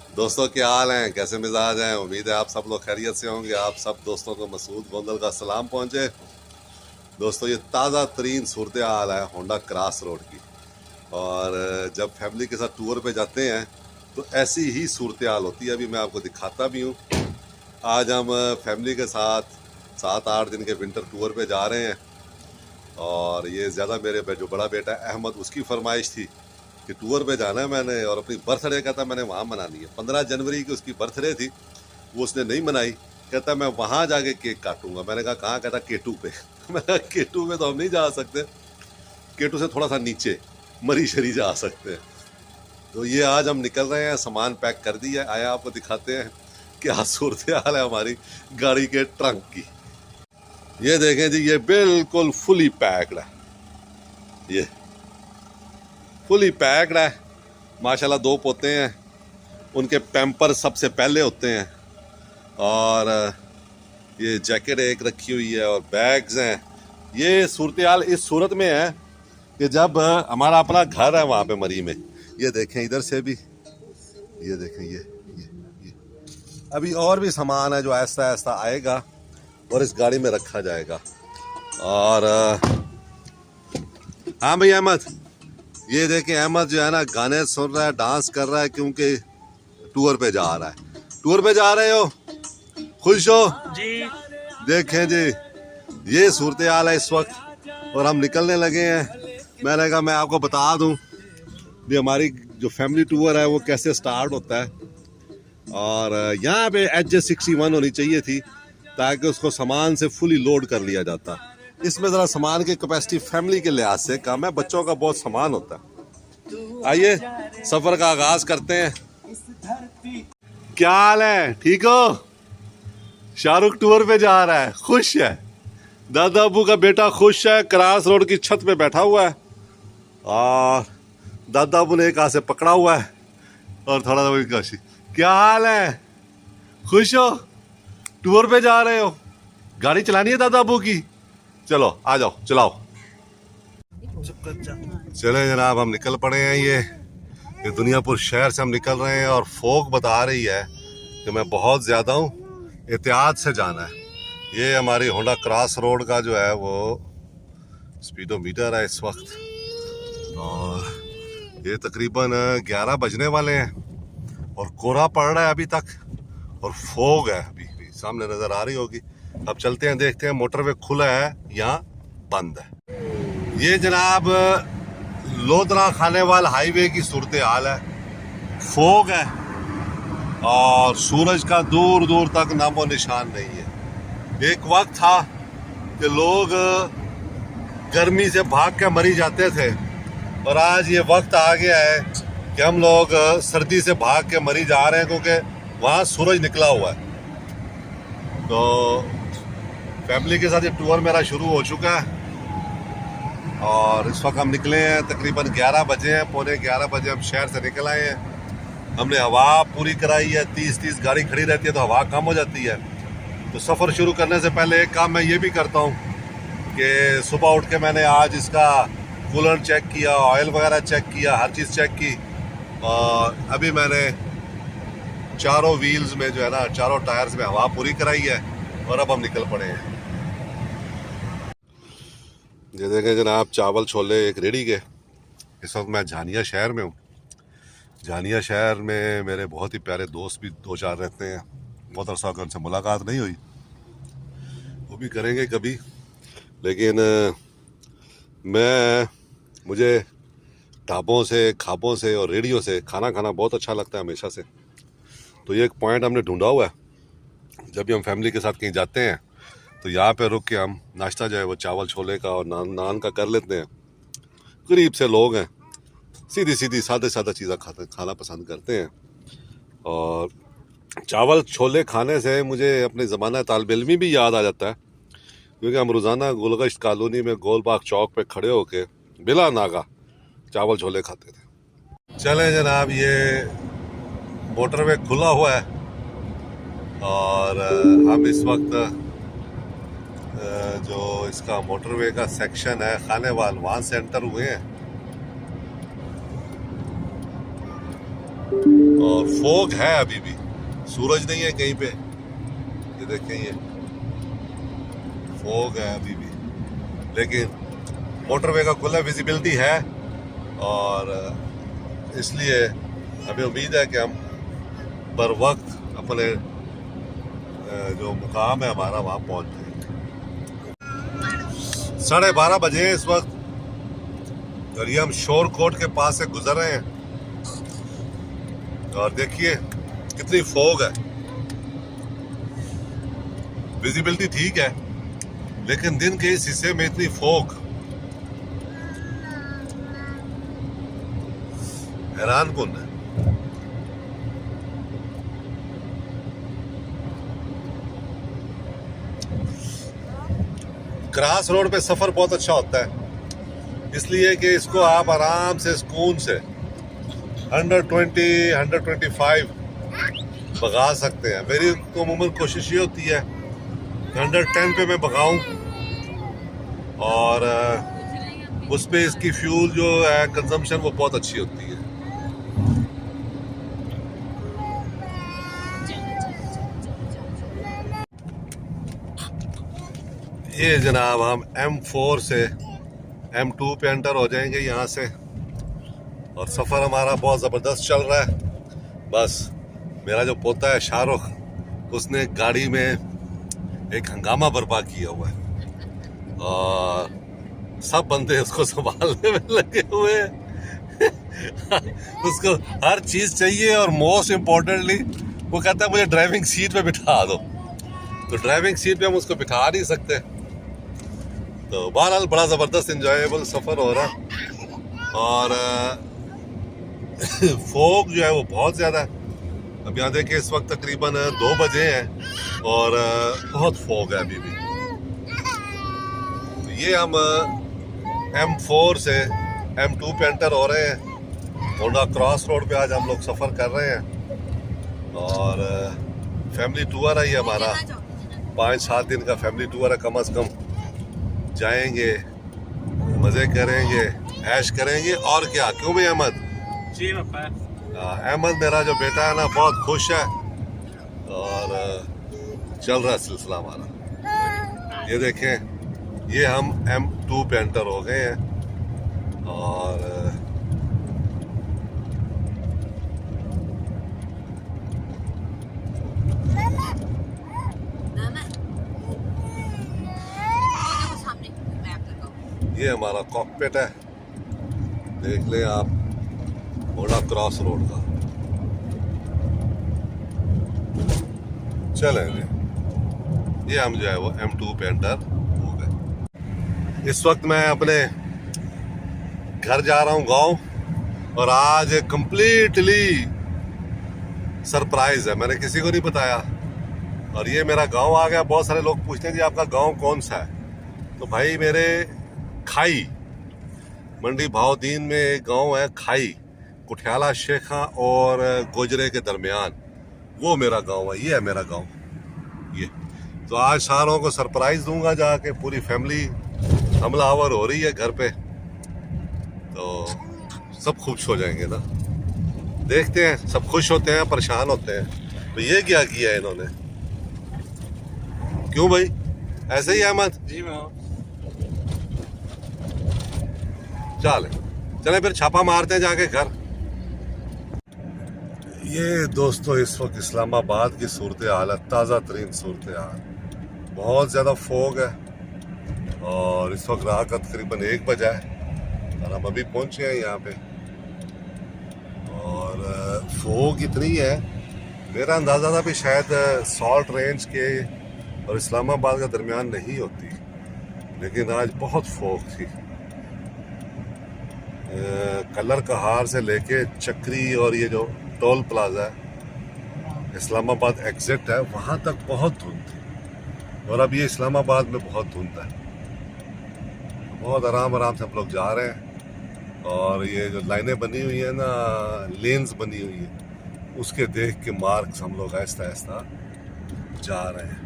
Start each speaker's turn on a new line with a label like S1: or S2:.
S1: दोस्तों क्या हाल हैं, कैसे मिजाज हैं। उम्मीद है आप सब लोग खैरियत से होंगे। आप सब दोस्तों को मसूद गोंदल का सलाम पहुंचे। दोस्तों ये ताज़ा तरीन सूरत हाल है होंडा क्रॉस रोड की। और जब फैमिली के साथ टूर पे जाते हैं तो ऐसी ही सूरत हाल होती है। अभी मैं आपको दिखाता भी हूँ। आज हम फैमिली के साथ 7-8 दिन के विंटर टूर पे जा रहे हैं। और ये ज़्यादा मेरे जो बड़ा बेटा अहमद, उसकी फरमाइश थी कि टूर पे जाना है मैंने, और अपनी बर्थडे कहता मैंने वहाँ मनानी है। 15 जनवरी की उसकी बर्थडे थी, वो उसने नहीं मनाई। कहता मैं वहाँ जाके केक काटूंगा। मैंने कहा कहाँ? कहता केटू पे। मैं कहा केटू पे तो हम नहीं जा सकते, केटू से थोड़ा सा नीचे मरी शरी जा सकते हैं। तो ये आज हम निकल रहे हैं, सामान पैक कर दिया। आया आपको दिखाते हैं क्या सूरत हाल है हमारी गाड़ी के ट्रंक की। ये देखें जी, ये बिल्कुल फुली पैक्ड है। ये फुली पैक्ड है माशाल्लाह। 2 पोते हैं, उनके पैम्पर सबसे पहले होते हैं। और ये जैकेट एक रखी हुई है और बैग्स हैं। ये सूरत हाल इस सूरत में है कि जब हमारा अपना घर है वहाँ पे मरी में। ये देखें इधर से भी, ये देखें ये अभी और भी सामान है जो आहिस्ता आहिस्ता आएगा और इस गाड़ी में रखा जाएगा। और हाँ भाई अहमद, ये देखें अहमद जो है ना गाने सुन रहा है, डांस कर रहा है, क्योंकि टूर पे जा रहा है। टूर पे जा रहे हो, खुश हो
S2: जी।
S1: देखें जी, ये सूरत हाल है इस वक्त और हम निकलने लगे हैं। मैंने कहा मैं आपको बता दूं भी हमारी जो फैमिली टूर है वो कैसे स्टार्ट होता है। और यहाँ पे HJ61 होनी चाहिए थी ताकि उसको सामान से फुली लोड कर लिया जाता। इसमें ज़रा सामान की कैपेसिटी फैमिली के लिहाज से कम है, बच्चों का बहुत सामान होता है। आइए सफ़र का आगाज़ करते हैं। क्या हाल है, ठीक हो? शाहरुख टूर पे जा रहा है, खुश है। दादा अबू का बेटा खुश है, क्रॉस रोड की छत पे बैठा हुआ है और दादा अबू ने एक हाथ से पकड़ा हुआ है और थोड़ा सा काशी। क्या हाल है, खुश हो? टूर पे जा रहे हो, गाड़ी चलानी है दादा अबू की? चलो आ जाओ, चलाओ। चले जनाब, हम निकल पड़े हैं। ये दुनियापुर शहर से हम निकल रहे हैं और फोक बता रही है कि मैं बहुत ज़्यादा हूँ, एहतियात से जाना है। ये हमारी होंडा क्रॉस रोड का जो है वो स्पीडोमीटर है इस वक्त। और ये तकरीबन 11 बजने वाले हैं और कोहरा पड़ रहा है अभी तक और फोग है अभी भी सामने नज़र आ रही होगी। अब चलते हैं, देखते हैं मोटरवे खुला है या बंद है। ये जनाब लोधरा खानेवाल हाईवे की सूरत हाल है। फोग है और सूरज का दूर दूर तक नामो निशान नहीं है। एक वक्त था कि लोग गर्मी से भाग के मरी जाते थे और आज ये वक्त आ गया है कि हम लोग सर्दी से भाग के मरी जा रहे हैं, क्योंकि वहाँ सूरज निकला हुआ है। तो फैमिली के साथ ये टूर मेरा शुरू हो चुका है और इस वक्त हम निकले हैं, तकरीबन 11 बजे हैं, 11:15 बजे हम शहर से निकल आए हैं। हमने हवा पूरी कराई है, 30-30 गाड़ी खड़ी रहती है तो हवा कम हो जाती है। तो सफ़र शुरू करने से पहले एक काम मैं ये भी करता हूँ कि सुबह उठ के मैंने आज इसका कूलेंट चेक किया, ऑयल वगैरह चेक किया, हर चीज़ चेक की। और अभी मैंने चारों व्हील्स में जो है ना, चारों टायर्स में हवा पूरी कराई है और अब हम निकल पड़े हैं। ये देखें जनाब, चावल छोले एक रेडी के। इस वक्त मैं झानिया शहर में हूँ। झानिया शहर में मेरे बहुत ही प्यारे दोस्त भी 2-4 रहते हैं। बहुत अरसा का उनसे मुलाकात नहीं हुई, वो भी करेंगे कभी। लेकिन मुझे ढाबों से, खाबों से और रेडियो से खाना खाना बहुत अच्छा लगता है हमेशा से। तो ये एक पॉइंट हमने ढूंढा हुआ है। जब भी हम फैमिली के साथ कहीं जाते हैं तो यहाँ पे रुक के हम नाश्ता जो है वो चावल छोले का और नान का कर लेते हैं। गरीब से लोग हैं, सीधी सीधी सादे सादा चीज़ें खाना पसंद करते हैं। और चावल छोले खाने से मुझे अपने ज़माना तालिब इल्मी भी याद आ जाता है, क्योंकि हम रोज़ाना गुलगश्त कॉलोनी में गोलबाग चौक पे खड़े होके बिला नागा चावल छोले खाते थे। चले जनाब, ये मोटरवे खुला हुआ है और हम इस वक्त जो इसका मोटरवे का सेक्शन है खानेवाल, वहाँ से एंटर हुए हैं। और फोग है अभी भी, सूरज नहीं है कहीं पे, ये देखें ये फोग है अभी भी, लेकिन मोटरवे का खुला विजिबिलिटी है और इसलिए हमें उम्मीद है कि हम बर वक्त अपने जो मुकाम है हमारा वहाँ पहुँच जाएंगे। 12:30 बजे इस वक्त और ये हम शोर कोट के पास से गुजर रहे हैं और देखिए कितनी फोग है। विजिबिलिटी ठीक है लेकिन दिन के इस हिस्से में इतनी फोग, हैरान कुन है। क्रास रोड पे सफर बहुत अच्छा होता है इसलिए कि इसको आप आराम से सुकून से 120, 125 भगा सकते हैं। मेरी तो अमूमन कोशिश ये होती है 110 पे मैं भगाऊं और उस पे इसकी फ्यूल जो है कंजम्पशन वो बहुत अच्छी होती है। ये जनाब हम M4 से M2 पे एंटर हो जाएंगे यहाँ से और सफ़र हमारा बहुत ज़बरदस्त चल रहा है। बस मेरा जो पोता है शाहरुख, उसने गाड़ी में एक हंगामा बर्पा किया हुआ है और सब बंदे उसको संभालने में लगे हुए हैं। उसको हर चीज़ चाहिए और मोस्ट इम्पोर्टेंटली वो कहता है मुझे ड्राइविंग सीट पे बिठा दो, तो ड्राइविंग सीट पे हम उसको बिठा नहीं सकते। तो बहरहाल बड़ा ज़बरदस्त इंजॉयबल सफ़र हो रहा है और फोग जो है वो बहुत ज़्यादा है। अब यहाँ देखिए इस वक्त तकरीबन 2 बजे हैं और बहुत फोग है अभी भी। तो ये हम M4 से M2 पे एंटर हो रहे हैं। होंडा क्रॉस रोड पे आज हम लोग सफ़र कर रहे हैं और फैमिली टूर है ये हमारा, 5-7 दिन का फैमिली टूर है कम से कम। जाएंगे, मज़े करेंगे, ऐश करेंगे और क्या, क्यों भाई अहमद?
S2: जी पापा।
S1: अहमद मेरा जो बेटा है ना बहुत खुश है और चल रहा है सिलसिला हमारा। ये देखें ये हम M2 पे एंटर हो गए हैं और ये हमारा कॉकपिट है, देख लें आप, होंडा क्रॉस रोड का। चलेंगे ये हम जो है वो M2 पे एंटर हो गए। इस वक्त मैं अपने घर जा रहा हूँ गांव और आज कंप्लीटली सरप्राइज है, मैंने किसी को नहीं बताया और ये मेरा गांव आ गया। बहुत सारे लोग पूछते हैं कि आपका गांव कौन सा है, तो भाई मेरे खाई मंडी भावदीन में एक गांव है खाई, कुठियाला शेखा और गोजरे के दरमियान, वो मेरा गांव है। ये है मेरा गांव ये। तो आज सारों को सरप्राइज दूंगा जाके, पूरी फैमिली हमलावर हो रही है घर पे, तो सब खुश हो जाएंगे ना। देखते हैं, सब खुश होते हैं परेशान होते हैं। तो ये क्या किया है इन्होंने, क्यों भाई ऐसे ही अहमद?
S2: जी मैं
S1: चले फिर छापा मारते हैं जाके घर। ये दोस्तों इस वक्त इस्लामाबाद की सूरत हाल है, ताज़ा तरीन सूरत हाल। बहुत ज़्यादा फोग है और इस वक्त रात का तकरीबन 1 बजा है और हम अभी पहुंचे हैं यहाँ पे और फोग इतनी है, मेरा अंदाज़ा था भी शायद सॉल्ट रेंज के और इस्लामाबाद का दरमियान नहीं होती, लेकिन आज बहुत फोग थी। कलर कहार से लेके चक्री और ये जो टोल प्लाजा है, इस्लामाबाद एग्जिट है, वहाँ तक बहुत धुंध थी और अब ये इस्लामाबाद में बहुत धुंध है। बहुत आराम से हम लोग जा रहे हैं और ये जो लाइनें बनी हुई है ना, लेन्स बनी हुई है, उसके देख के मार्क्स हम लोग आहिस्ता आहिस्ता जा रहे हैं।